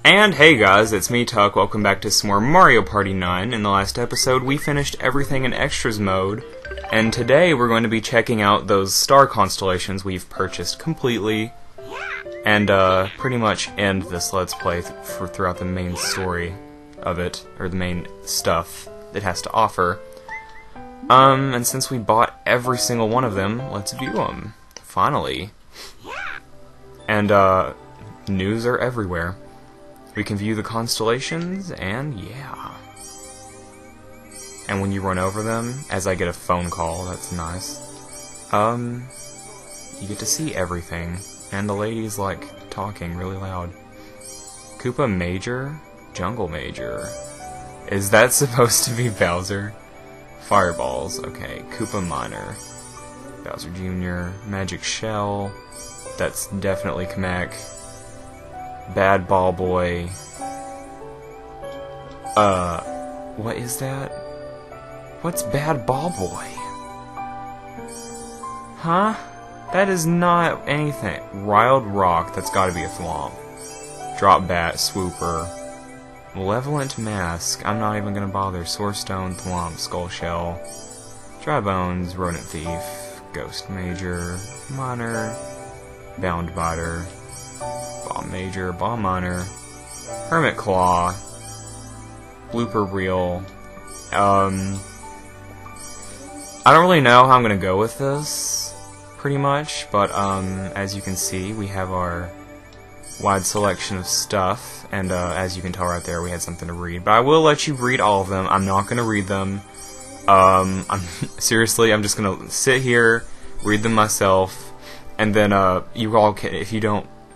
And hey guys, it's me Tuck, welcome back to some more Mario Party 9. In the last episode we finished everything in Extras mode, and today we're going to be checking out those star constellations we've purchased completely, and pretty much end this Let's Play throughout the main story of it, or the main stuff it has to offer. And since we bought every single one of them, let's view them, finally. And news are everywhere. We can view the constellations, and yeah. And when you run over them, as I get a phone call, that's nice. You get to see everything, and the lady's like talking really loud. Koopa Major? Jungle Major. Is that supposed to be Bowser? Fireballs, okay. Koopa Minor. Bowser Jr. Magic Shell. That's definitely Kamek. Bad Ball Boy. What is that? What's Bad Ball Boy? Huh? That is not anything. Wild Rock, that's gotta be a Thwomp. Drop Bat, Swooper. Malevolent Mask, I'm not even gonna bother. Sourstone, Thwomp, Skull Shell. Dry Bones, Rodent Thief. Ghost Major. Minor. Bound Biter. Bomb Major, Bomb Minor, Hermit Claw, Blooper Reel. I don't really know how I'm gonna go with this, pretty much, but as you can see, we have our wide selection of stuff, and as you can tell right there, we had something to read. But I will let you read all of them. I'm not gonna read them. Seriously, I'm just gonna sit here, read them myself, and then you all can,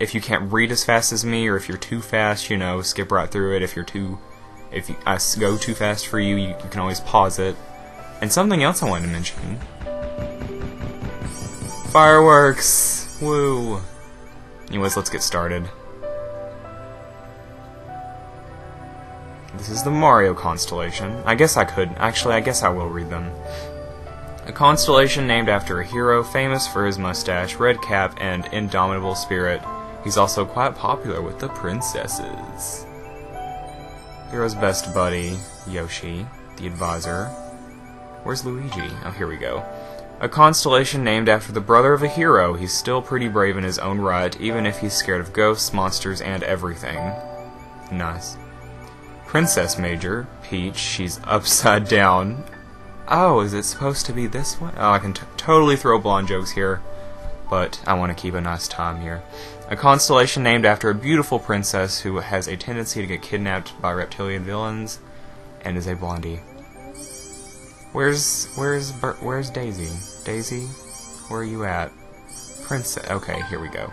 if you can't read as fast as me, or if you're too fast, you know, skip right through it. If I go too fast for you, you can always pause it. And something else I wanted to mention. Fireworks! Woo! Anyways, let's get started. This is the Mario constellation. I guess I could. Actually, I guess I will read them. A constellation named after a hero famous for his mustache, red cap, and indomitable spirit. He's also quite popular with the princesses. Hero's best buddy, Yoshi, the advisor. Where's Luigi? Oh, here we go. A constellation named after the brother of a hero. He's still pretty brave in his own right, even if he's scared of ghosts, monsters, and everything. Nice. Princess Major, Peach. She's upside down. Oh, is it supposed to be this one? Oh, I can totally throw blonde jokes here, but I want to keep a nice time here. A constellation named after a beautiful princess who has a tendency to get kidnapped by reptilian villains, and is a blondie. Where's Daisy? Daisy, where are you at? Princess. Okay, here we go.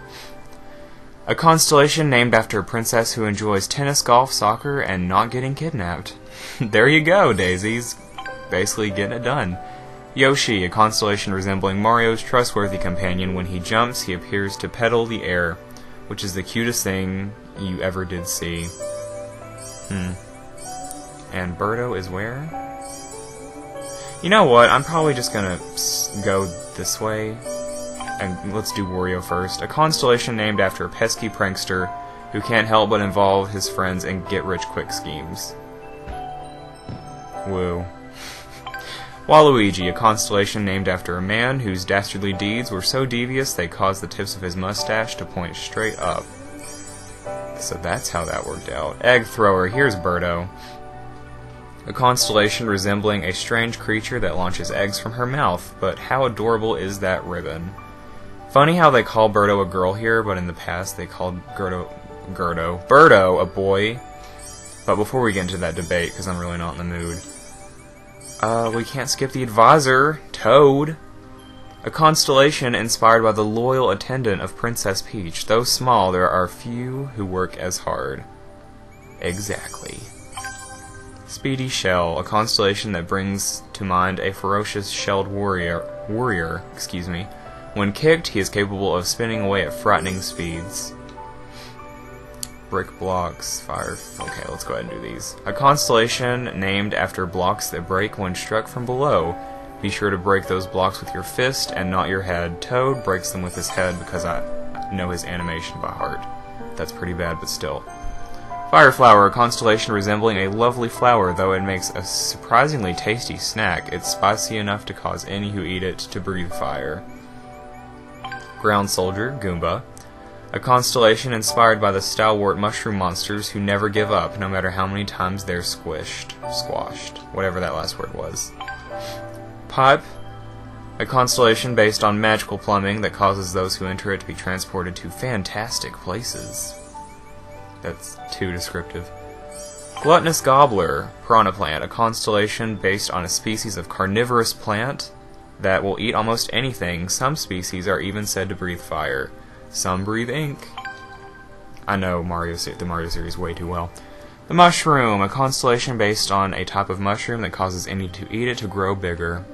A constellation named after a princess who enjoys tennis, golf, soccer, and not getting kidnapped. There you go, Daisy's basically getting it done. Yoshi, a constellation resembling Mario's trustworthy companion. When he jumps, he appears to pedal the air, which is the cutest thing you ever did see. And Birdo is where? You know what? I'm probably just gonna go this way. And let's do Wario first. A constellation named after a pesky prankster who can't help but involve his friends in get-rich-quick schemes. Woo. Waluigi, a constellation named after a man whose dastardly deeds were so devious they caused the tips of his mustache to point straight up. So that's how that worked out. Egg Thrower, here's Birdo. A constellation resembling a strange creature that launches eggs from her mouth, but how adorable is that ribbon? Funny how they call Birdo a girl here, but in the past they called Birdo a boy. But before we get into that debate, because I'm really not in the mood, we can't skip the advisor, Toad. A constellation inspired by the loyal attendant of Princess Peach. Though small, there are few who work as hard. Exactly. Speedy Shell, a constellation that brings to mind a ferocious shelled warrior. When kicked, he is capable of spinning away at frightening speeds. Brick blocks, fire. Okay, let's go ahead and do these. A constellation named after blocks that break when struck from below. Be sure to break those blocks with your fist and not your head. Toad breaks them with his head because I know his animation by heart. That's pretty bad, but still. Fireflower, a constellation resembling a lovely flower, though it makes a surprisingly tasty snack. It's spicy enough to cause any who eat it to breathe fire. Ground Soldier, Goomba, a constellation inspired by the stalwart mushroom monsters who never give up, no matter how many times they're squashed, whatever that last word was. Pipe, a constellation based on magical plumbing that causes those who enter it to be transported to fantastic places. That's too descriptive. Gluttonous Gobbler, Piranha Plant, a constellation based on a species of carnivorous plant that will eat almost anything. Some species are even said to breathe fire. Some breathe ink. I know the Mario series way too well. The Mushroom, a constellation based on a type of mushroom that causes any to eat it to grow bigger.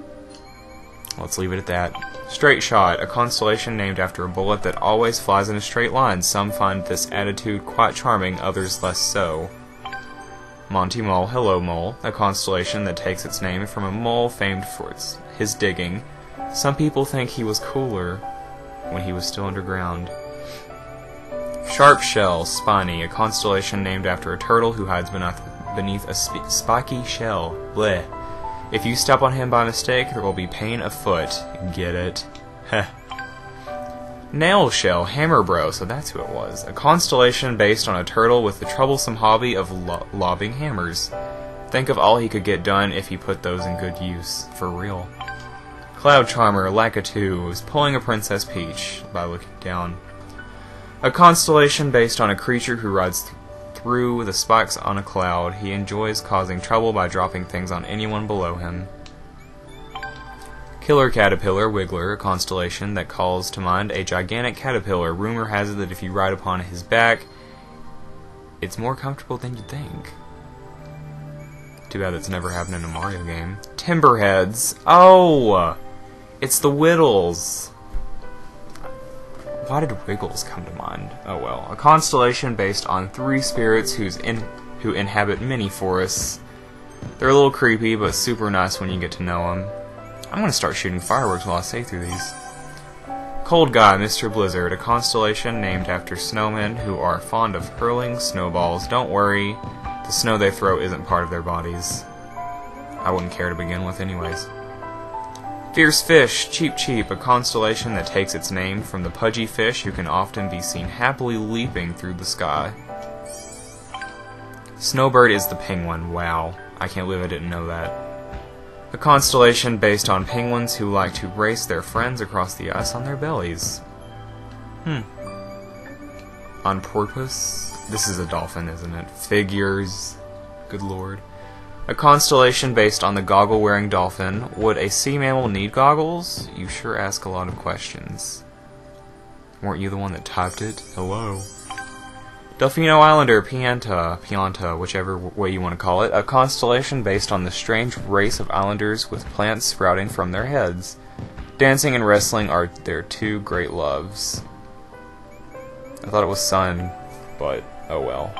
Let's leave it at that. Straight Shot, a constellation named after a bullet that always flies in a straight line. Some find this attitude quite charming, others less so. Monty Mole, Hello Mole, a constellation that takes its name from a mole famed for his digging. Some people think he was cooler when he was still underground. Sharp Shell, Spiny, a constellation named after a turtle who hides beneath a spiky shell. Bleh. If you step on him by mistake, there will be pain afoot. Get it? Heh. Nail Shell, Hammer Bro, so that's who it was. A constellation based on a turtle with the troublesome hobby of lobbing hammers. Think of all he could get done if he put those in good use. For real. Cloud Charmer, Lakitu, is pulling a Princess Peach by looking down. A constellation based on a creature who rides through the spikes on a cloud. He enjoys causing trouble by dropping things on anyone below him. Killer Caterpillar, Wiggler, a constellation that calls to mind a gigantic caterpillar. Rumor has it that if you ride upon his back, it's more comfortable than you'd think. Too bad that's never happened in a Mario game. Timberheads. Oh! It's the Whittles. Why did Wiggles come to mind? Oh well. A constellation based on 3 spirits who inhabit many forests. They're a little creepy, but super nice when you get to know them. I'm gonna start shooting fireworks while I say through these. Cold Guy, Mr. Blizzard, a constellation named after snowmen who are fond of hurling snowballs. Don't worry, the snow they throw isn't part of their bodies. I wouldn't care to begin with anyways. Fierce Fish, Cheep Cheep, a constellation that takes its name from the pudgy fish who can often be seen happily leaping through the sky. Snowbird is the penguin. Wow, I can't believe I didn't know that. A constellation based on penguins who like to race their friends across the ice on their bellies. On purpose? This is a dolphin, isn't it? Figures. Good lord. A constellation based on the goggle-wearing dolphin. Would a sea mammal need goggles? You sure ask a lot of questions. Weren't you the one that typed it? Hello. Delfino Islander, Pianta, whichever way you want to call it. A constellation based on the strange race of islanders with plants sprouting from their heads. Dancing and wrestling are their 2 great loves. I thought it was sun, but oh well.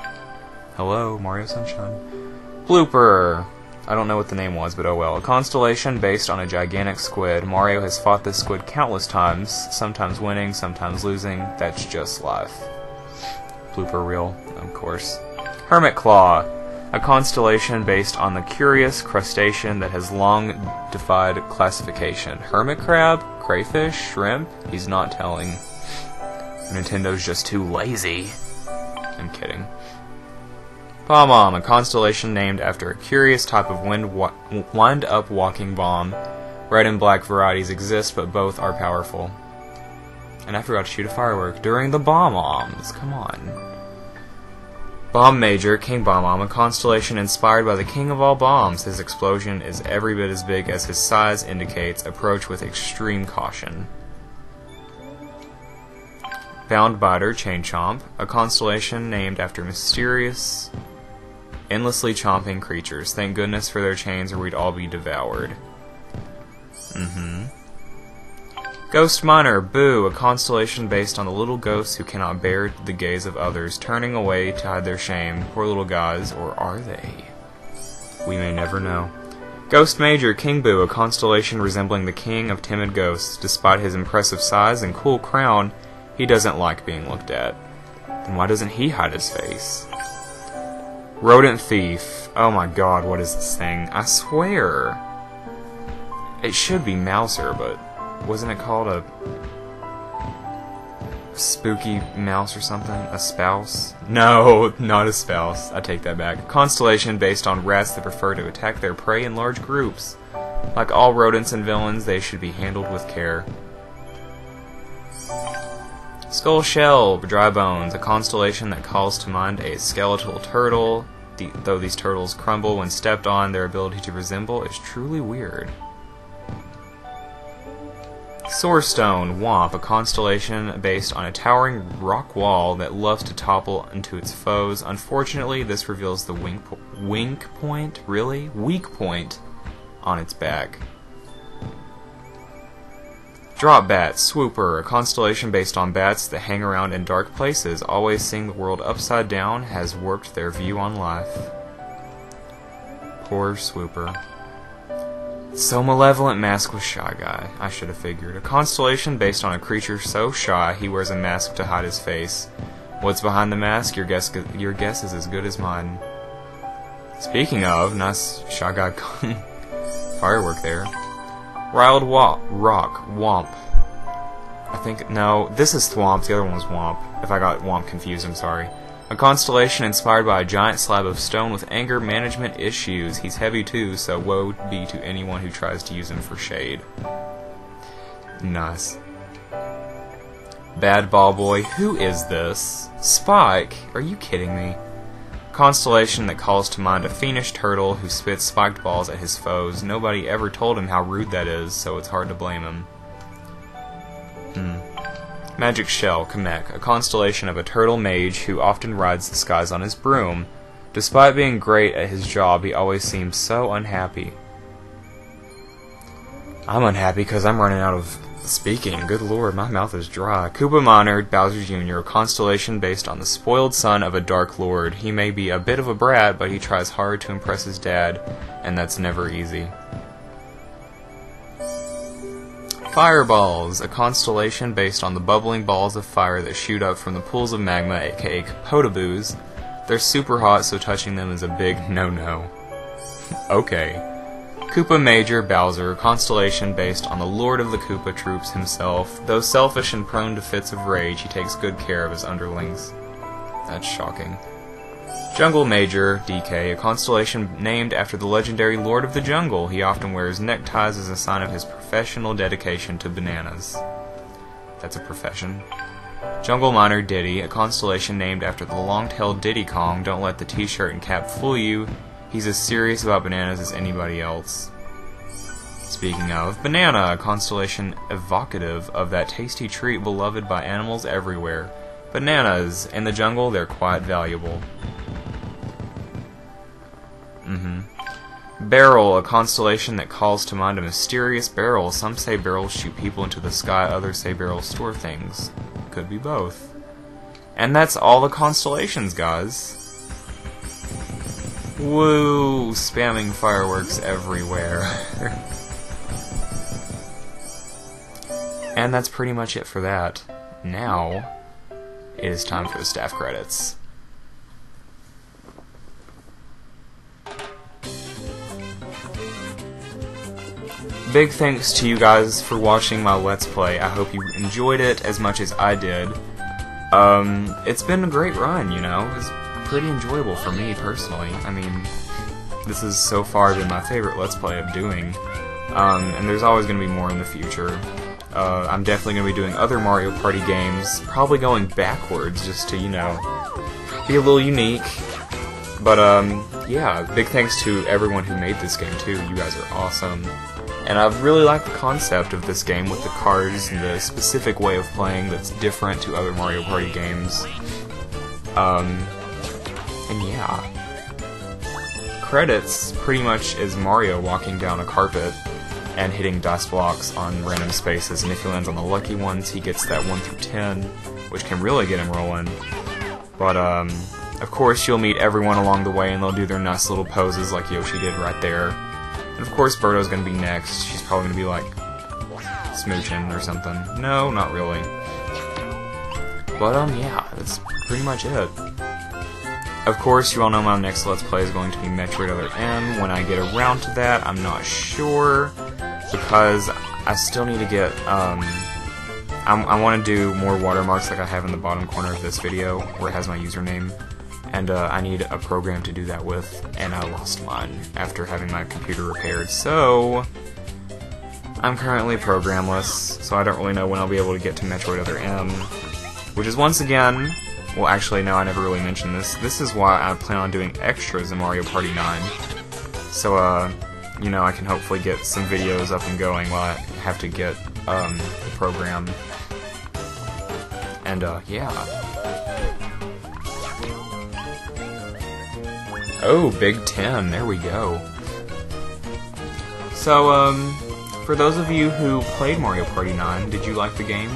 Hello, Mario Sunshine. Blooper. I don't know what the name was, but oh well. A constellation based on a gigantic squid. Mario has fought this squid countless times, sometimes winning, sometimes losing. That's just life. Blooper reel, of course. Hermit Claw. A constellation based on the curious crustacean that has long defied classification. Hermit crab? Crayfish? Shrimp? He's not telling. Nintendo's just too lazy. I'm kidding. Bob-omb, a constellation named after a curious type of wind-up walking bomb. Red and black varieties exist, but both are powerful. And I forgot to shoot a firework during the Bob-ombs. Come on. Bomb Major, King Bob-omb, a constellation inspired by the king of all bombs. His explosion is every bit as big as his size indicates. Approach with extreme caution. Bound Biter, Chain Chomp, a constellation named after mysterious, endlessly chomping creatures. Thank goodness for their chains or we'd all be devoured. Ghost Miner, Boo, a constellation based on the little ghosts who cannot bear the gaze of others, turning away to hide their shame. Poor little guys, or are they? We may never know. Ghost Major, King Boo, a constellation resembling the king of timid ghosts. Despite his impressive size and cool crown, he doesn't like being looked at. Then why doesn't he hide his face? Rodent thief. Oh my god, what is this thing? I swear. It should be Mouser, but wasn't it called a spooky mouse or something? A spouse? No, not a spouse. I take that back. Constellation based on rats that prefer to attack their prey in large groups. Like all rodents and villains, they should be handled with care. Skull Shell, Dry Bones, a constellation that calls to mind a skeletal turtle. Though these turtles crumble when stepped on, their ability to resemble is truly weird. Sourstone, Womp, a constellation based on a towering rock wall that loves to topple into its foes. Unfortunately, this reveals the weak point on its back. Drop Bat, Swooper, a constellation based on bats that hang around in dark places, always seeing the world upside down, has warped their view on life. Poor Swooper. So Malevolent, mask with Shy Guy. I should have figured. A constellation based on a creature so shy he wears a mask to hide his face. What's behind the mask? Your guess is as good as mine. Speaking of, nice Shy Guy firework there. Wild Rock, Womp. I think, no, this is Thwomp, the other one was Womp. If I got Womp confused, I'm sorry. A constellation inspired by a giant slab of stone with anger management issues. He's heavy too, so woe be to anyone who tries to use him for shade. Nice. Bad Ball Boy, who is this? Spike? Are you kidding me? Constellation that calls to mind a fiendish turtle who spits spiked balls at his foes. Nobody ever told him how rude that is, so it's hard to blame him. Magic Shell, Kamek, a constellation of a turtle mage who often rides the skies on his broom. Despite being great at his job, he always seems so unhappy. I'm unhappy because I'm running out of speaking. Good lord, my mouth is dry. Koopa Minor, Bowser Jr., a constellation based on the spoiled son of a Dark Lord. He may be a bit of a brat, but he tries hard to impress his dad, and that's never easy. Fireballs, a constellation based on the bubbling balls of fire that shoot up from the pools of magma, aka Kapotaboos. They're super hot, so touching them is a big no-no. Okay. Koopa Major Bowser, a constellation based on the Lord of the Koopa troops himself. Though selfish and prone to fits of rage, he takes good care of his underlings. That's shocking. Jungle Major, DK, a constellation named after the legendary Lord of the Jungle. He often wears neckties as a sign of his professional dedication to bananas. That's a profession. Jungle Miner Diddy, a constellation named after the long-tailed Diddy Kong. Don't let the t-shirt and cap fool you. He's as serious about bananas as anybody else. Speaking of, Banana, a constellation evocative of that tasty treat beloved by animals everywhere. Bananas. In the jungle, they're quite valuable. Barrel, a constellation that calls to mind a mysterious barrel. Some say barrels shoot people into the sky, others say barrels store things. Could be both. And that's all the constellations, guys. Woo! Spamming fireworks everywhere. And that's pretty much it for that. Now, it is time for the staff credits. Big thanks to you guys for watching my Let's Play. I hope you enjoyed it as much as I did. It's been a great run, you know. It's pretty enjoyable for me, personally. I mean, this has so far been my favorite Let's Play of doing. And there's always going to be more in the future. I'm definitely going to be doing other Mario Party games, probably going backwards just to, you know, be a little unique. But, yeah, big thanks to everyone who made this game, too. You guys are awesome. And I really like the concept of this game with the cards and the specific way of playing that's different to other Mario Party games. And yeah. Credits pretty much is Mario walking down a carpet and hitting dice blocks on random spaces, and if he lands on the lucky ones, he gets that 1 through 10, which can really get him rolling. But, of course, you'll meet everyone along the way, and they'll do their nice little poses like Yoshi did right there. And of course, Birdo's gonna be next. She's probably gonna be like smooching or something. No, not really. But yeah, that's pretty much it. Of course, you all know my next Let's Play is going to be Metroid Other M. When I get around to that, I'm not sure, because I still need to get, I want to do more watermarks like I have in the bottom corner of this video, where it has my username, and I need a program to do that with, and I lost mine after having my computer repaired, so I'm currently programless, so I don't really know when I'll be able to get to Metroid Other M, which is once again... Well, actually, no, I never really mentioned this. This is why I plan on doing extras in Mario Party 9. So, you know, I can hopefully get some videos up and going while I have to get, the program. And, yeah. Oh, Big 10, there we go. So, for those of you who played Mario Party 9, did you like the game?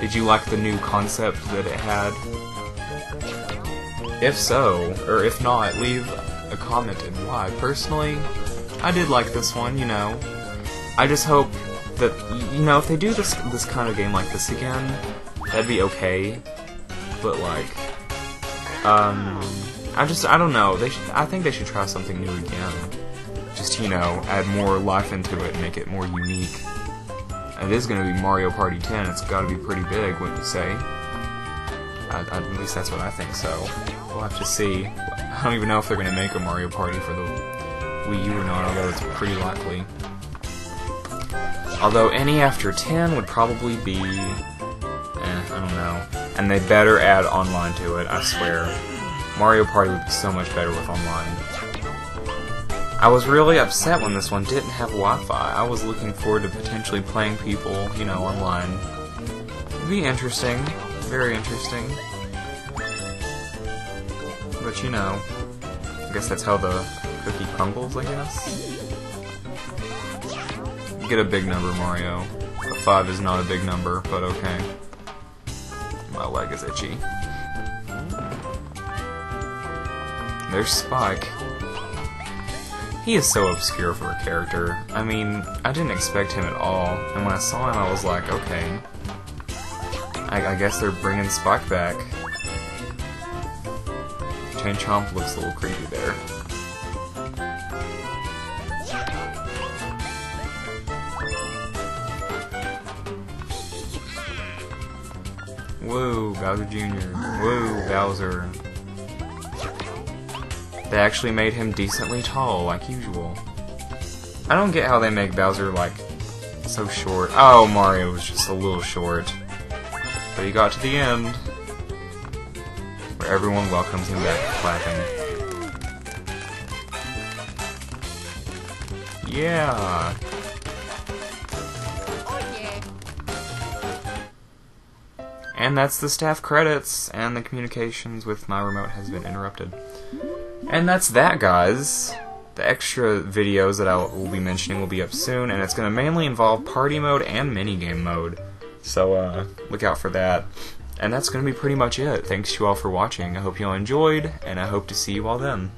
Did you like the new concept that it had? If so, or if not, leave a comment and why. Personally, I did like this one, you know. I just hope that, you know, if they do this kind of game like this again, that'd be okay. But, like, I don't know. I think they should try something new again. Just, you know, add more life into it and make it more unique. It is going to be Mario Party 10, it's got to be pretty big, wouldn't you say? At least that's what I think, so we'll have to see. I don't even know if they're going to make a Mario Party for the Wii U or not, although it's pretty likely. Although any after 10 would probably be... I don't know. And they better add online to it, I swear. Mario Party would be so much better with online. I was really upset when this one didn't have Wi-Fi. I was looking forward to potentially playing people, you know, online. It'd be interesting. Very interesting. But, you know, I guess that's how the cookie crumbles, I guess? Get a big number, Mario. A 5 is not a big number, but okay. My leg is itchy. There's Spike. He is so obscure for a character. I mean, I didn't expect him at all, and when I saw him I was like, okay. I guess they're bringing Spike back. Chain Chomp looks a little creepy there. Whoa, Bowser Jr. Whoa, Bowser. They actually made him decently tall, like usual. I don't get how they make Bowser, like, so short. Oh, Mario was just a little short. But he got to the end, where everyone welcomes him back clapping. Yeah! And that's the staff credits, and the communications with my remote has been interrupted. And that's that, guys. The extra videos that I will be mentioning will be up soon, and it's going to mainly involve party mode and minigame mode. So, look out for that. And that's going to be pretty much it. Thanks to you all for watching. I hope you all enjoyed, and I hope to see you all then.